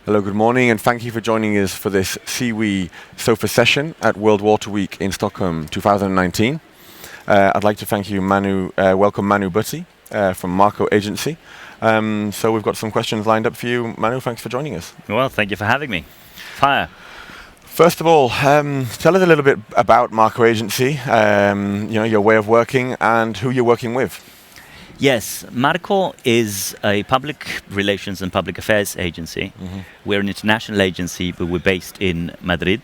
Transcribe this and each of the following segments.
Hello, good morning, and thank you for joining us for this SIWI SOFA session at World Water Week in Stockholm 2019. I'd like to thank you, welcome Manu Butty from Marco Agency. So we've got some questions lined up for you. Manu, thanks for joining us. Well, thank you for having me. Fire. First of all, tell us a little bit about Marco Agency, your way of working and who you're working with. Yes, Marco is a public relations and public affairs agency. Mm-hmm. We're an international agency, but we're based in Madrid,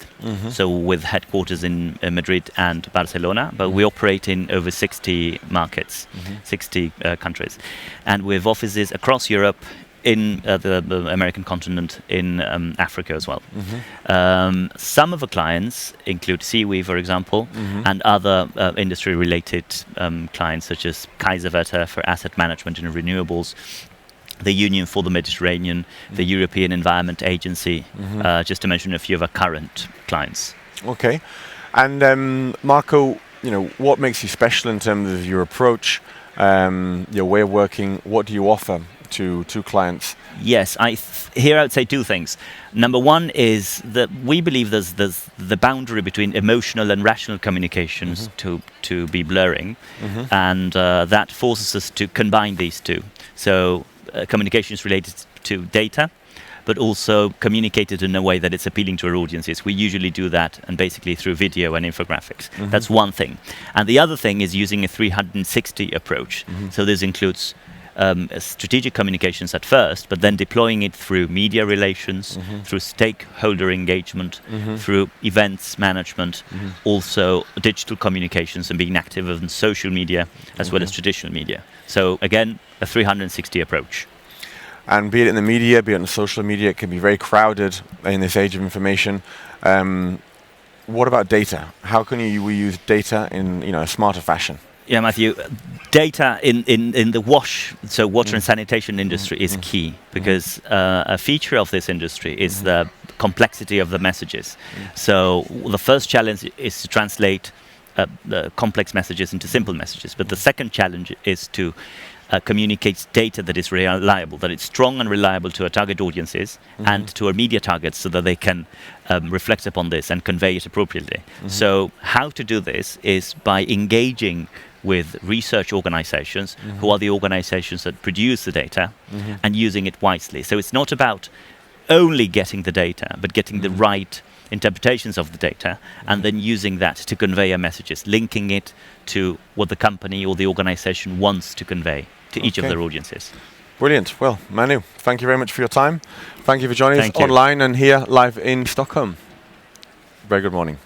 so with headquarters in Madrid and Barcelona, but we operate in over 60 markets, 60 countries. And we have offices across Europe, in the American continent, in Africa as well. Some of the clients include SIWI, for example, and other industry-related clients such as Kaiserwetter for asset management and renewables, the Union for the Mediterranean, the European Environment Agency, just to mention a few of our current clients. Okay. And Marco, what makes you special in terms of your approach, your way of working? What do you offer to clients? Yes, here I would say two things. Number one is that we believe there's the boundary between emotional and rational communications to be blurring, and that forces us to combine these two. So communications related to data, but also communicated in a way that it's appealing to our audiences. We usually do that, and basically through video and infographics. That's one thing. And the other thing is using a 360 approach. So this includes strategic communications at first, but then deploying it through media relations, through stakeholder engagement, through events management, also digital communications and being active on social media as well as traditional media. So again, a 360 approach. And be it in the media, be it on social media, it can be very crowded in this age of information. What about data? How can we use data in a smarter fashion? Yeah, Matthew, data in the water and sanitation industry is key, because a feature of this industry is the complexity of the messages. So the first challenge is to translate the complex messages into simple messages, but the second challenge is to communicate data that is reliable, that it's strong and reliable to our target audiences and to our media targets, so that they can reflect upon this and convey it appropriately. So how to do this is by engaging with research organizations, who are the organizations that produce the data, and using it wisely. So it's not about only getting the data, but getting the right interpretations of the data, and then using that to convey our messages, linking it to what the company or the organization wants to convey to each of their audiences. Brilliant. Well, Manu, thank you very much for your time. Thank you for joining us Thank you. online and here live in Stockholm. Very good morning.